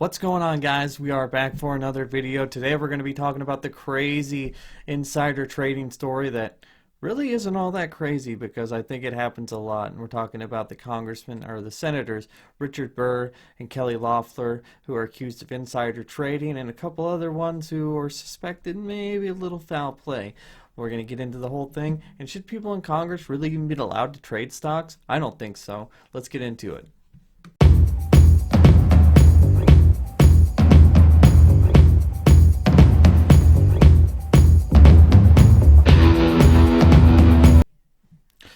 What's going on, guys? We are back for another video. Today we're going to be talking about the crazy insider trading story that really isn't all that crazy because I think it happens a lot. And we're talking about the congressman or the senators Richard Burr and Kelly Loeffler, who are accused of insider trading, and a couple other ones who are suspected maybe a little foul play. We're going to get into the whole thing. And should people in Congress really even be allowed to trade stocks? I don't think so. Let's get into it.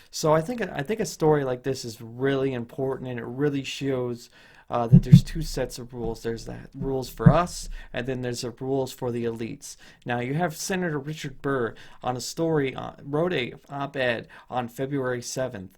So I think a story like this is really important, and it really shows that there's two sets of rules. There's the rules for us, and then there's the rules for the elites. Now you have Senator Richard Burr on a story, wrote a op-ed on February 7th,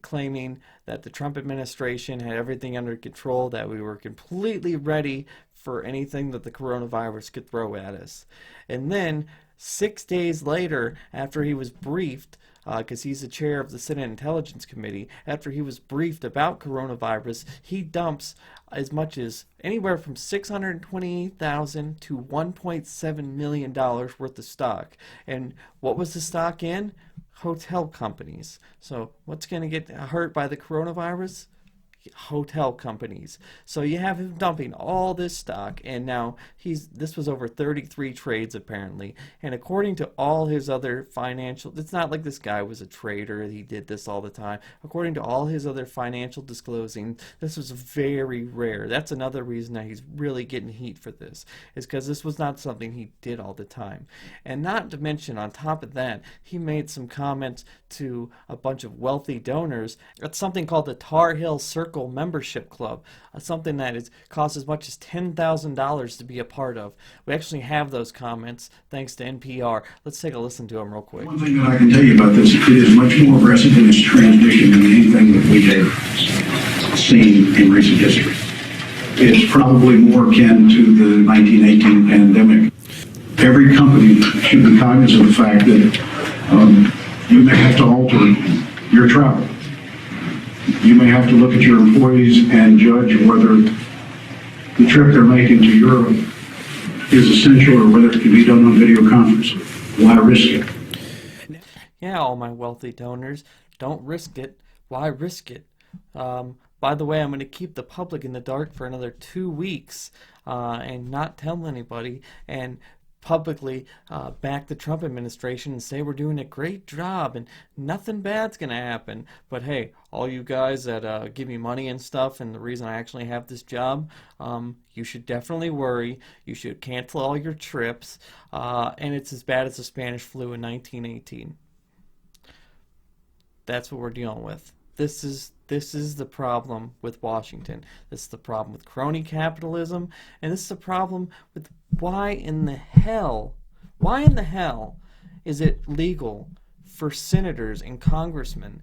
claiming that the Trump administration had everything under control, that we were completely ready for anything that the coronavirus could throw at us. And then 6 days later, after he was briefed, because he's the chair of the Senate Intelligence Committee, after he was briefed about coronavirus, he dumps as much as anywhere from $628,000 to $1.7 million worth of stock. And what was the stock in? Hotel companies. So what's going to get hurt by the coronavirus? Hotel companies. So you have him dumping all this stock, and now this was over 33 trades apparently, and according to all his other financial, it's not like this guy was a trader, he did this all the time. According to all his other financial disclosing, this was very rare. That's another reason that he's really getting heat for this, is because this was not something he did all the time. And not to mention, on top of that, he made some comments to a bunch of wealthy donors at something called the Tar Heel Circle membership club, something that costs as much as $10,000 to be a part of. We actually have those comments thanks to NPR. Let's take a listen to them real quick. One thing that I can tell you about this, it is much more aggressive in its transmission than anything that we have seen in recent history. It's probably more akin to the 1918 pandemic. Every company should be cognizant of the fact that you may have to alter your travel. You may have to look at your employees and judge whether the trip they're making to Europe is essential or whether it can be done on video conference. Why risk it? Yeah, all my wealthy donors, don't risk it. Why risk it? By the way, I'm going to keep the public in the dark for another 2 weeks and not tell anybody, and publicly back the Trump administration and say we're doing a great job and nothing bad's gonna happen. But hey, all you guys that give me money and stuff, and the reason I actually have this job, you should definitely worry. You should cancel all your trips, and it's as bad as the Spanish flu in 1918. That's what we're dealing with. This is the problem with Washington. This is the problem with crony capitalism, and this is the problem with why in the hell is it legal for senators and congressmen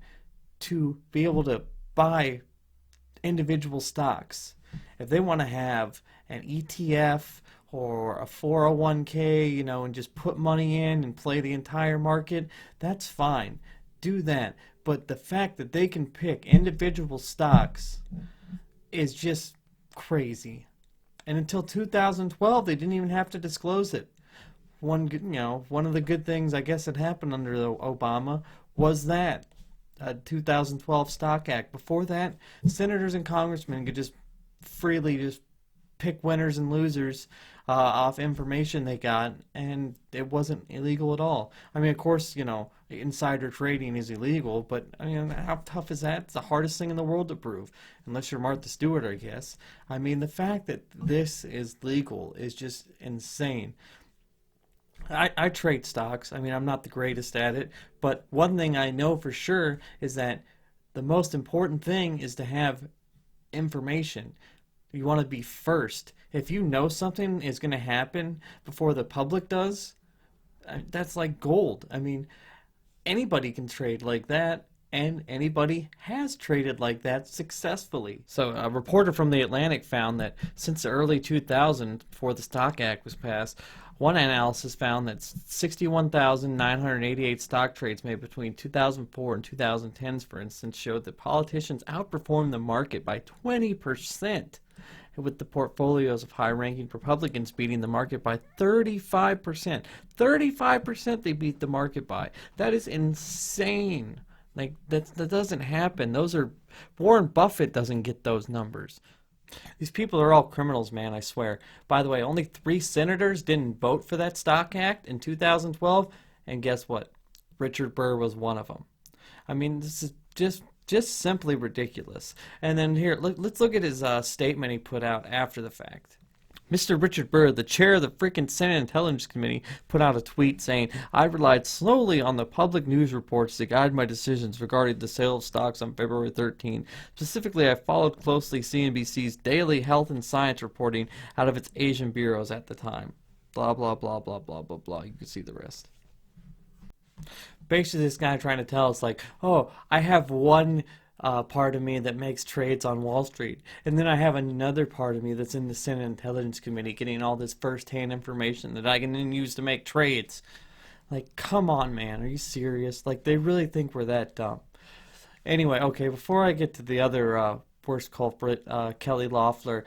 to be able to buy individual stocks? If they want to have an ETF or a 401k, and just put money in and play the entire market, that's fine. Do that. But the fact that they can pick individual stocks is just crazy. And until 2012, they didn't even have to disclose it. One of the good things I guess that happened under Obama was that 2012 Stock Act. Before that, senators and congressmen could just freely just pick winners and losers off information they got, and it wasn't illegal at all. I mean, of course, insider trading is illegal, but I mean, how tough is that? It's the hardest thing in the world to prove, unless you're Martha Stewart, I guess. I mean, the fact that this is legal is just insane. I trade stocks. I mean, I'm not the greatest at it, but one thing I know for sure is that the most important thing is to have information. You want to be first. If you know something is going to happen before the public does, that's like gold. I mean, anybody can trade like that, and anybody has traded like that successfully. So a reporter from The Atlantic found that since the early 2000s, before the Stock Act was passed, one analysis found that 61,988 stock trades made between 2004 and 2010, for instance, showed that politicians outperformed the market by 20%. with the portfolios of high-ranking Republicans beating the market by 35%. 35% they beat the market by. That is insane. Like that doesn't happen. Those are Warren Buffett doesn't get those numbers. These people are all criminals, man, I swear. By the way, only 3 senators didn't vote for that Stock Act in 2012, and guess what? Richard Burr was one of them. I mean, this is just simply ridiculous. And then here, let's look at his statement he put out after the fact. Mr. Richard Burr, the chair of the frickin' Senate Intelligence Committee, put out a tweet saying, I relied slowly on the public news reports to guide my decisions regarding the sale of stocks on February 13. Specifically, I followed closely CNBC's daily health and science reporting out of its Asian bureaus at the time. Blah, blah, blah, blah, blah, blah, blah. You can see the rest. Basically, this guy trying to tell us, like, oh, I have one part of me that makes trades on Wall Street, and then I have another part of me that's in the Senate Intelligence Committee getting all this first-hand information that I can then use to make trades. Like, come on, man, are you serious? Like, they really think we're that dumb. Anyway, okay, before I get to the other worst culprit, Kelly Loeffler,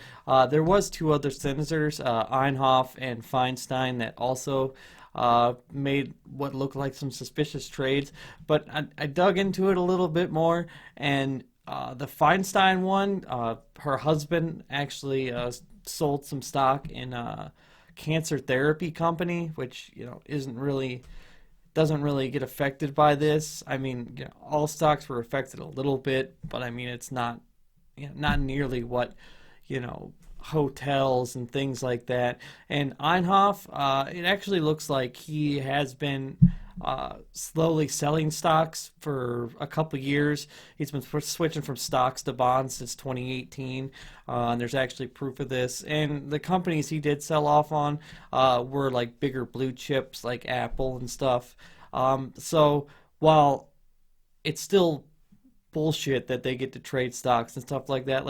there was 2 other senators, Einhoff and Feinstein, that also made what looked like some suspicious trades, but I dug into it a little bit more, and the Feinstein one, her husband actually sold some stock in a cancer therapy company, which doesn't really get affected by this. I mean, all stocks were affected a little bit, but I mean it's not not nearly what hotels and things like that. And Einhoff, it actually looks like he has been slowly selling stocks for a couple years. He's been switching from stocks to bonds since 2018, and there's actually proof of this. And the companies he did sell off on were like bigger blue chips like Apple and stuff. So while it's still bullshit that they get to trade stocks and stuff like that,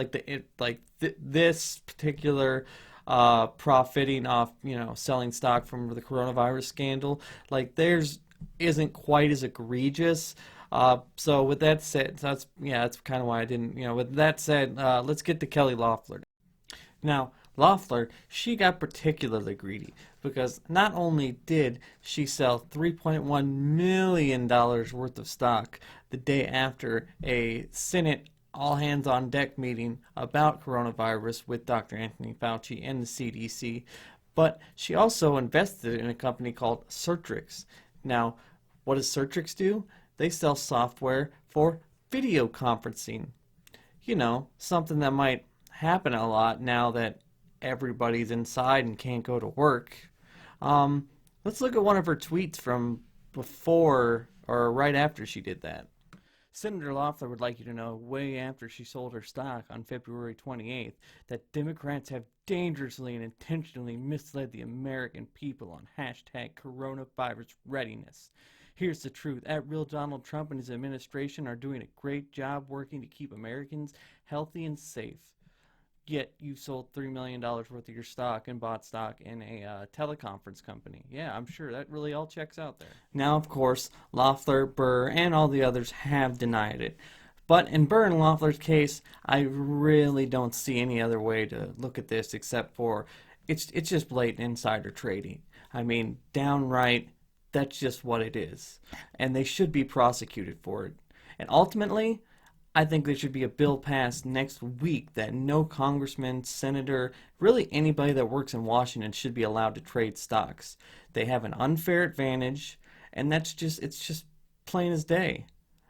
this particular profiting off selling stock from the coronavirus scandal, like theirs isn't quite as egregious. So with that said, that's kind of why I didn't. With that said, let's get to Kelly Loeffler. Now, Loeffler, she got particularly greedy because not only did she sell $3.1 million worth of stock the day after a Senate all-hands-on-deck meeting about coronavirus with Dr. Anthony Fauci and the CDC, but she also invested in a company called Certrix. Now, what does Certrix do? They sell software for video conferencing. Something that might happen a lot now that everybody's inside and can't go to work. Let's look at one of her tweets from before or right after she did that. Senator Loeffler would like you to know, way after she sold her stock on February 28th, that Democrats have dangerously and intentionally misled the American people on hashtag coronavirus readiness. Here's the truth. At real Donald Trump and his administration are doing a great job working to keep Americans healthy and safe. Yet you sold $3 million worth of your stock and bought stock in a teleconference company. Yeah, I'm sure that really all checks out there. Now, of course, Loeffler, Burr, and all the others have denied it. But in Burr and Loeffler's case, I really don't see any other way to look at this except for it's just blatant insider trading. I mean, downright, that's just what it is. And they should be prosecuted for it. And ultimately, I think there should be a bill passed next week that no congressman, senator, really anybody that works in Washington should be allowed to trade stocks. They have an unfair advantage, and it's just plain as day.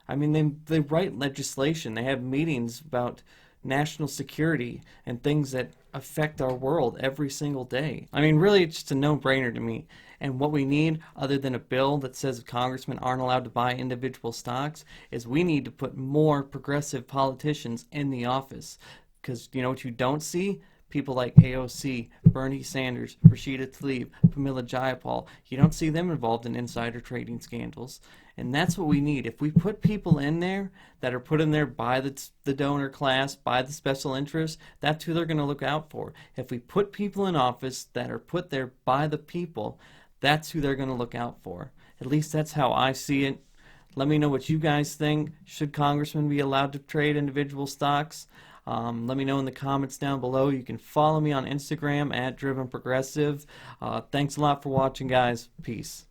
I mean, they write legislation. They have meetings about national security and things that affect our world every single day. I mean, really, it's just a no-brainer to me. And what we need, other than a bill that says congressmen aren't allowed to buy individual stocks, is we need to put more progressive politicians in the office. Because you know what you don't see? People like AOC, Bernie Sanders, Rashida Tlaib, Pamela Jayapal. You don't see them involved in insider trading scandals. And that's what we need. If we put people in there that are put in there by the donor class, by the special interests, that's who they're going to look out for. If we put people in office that are put there by the people, that's who they're going to look out for. At least that's how I see it. Let me know what you guys think. Should congressmen be allowed to trade individual stocks? Let me know in the comments down below. You can follow me on Instagram at Driven Progressive. Thanks a lot for watching, guys. Peace.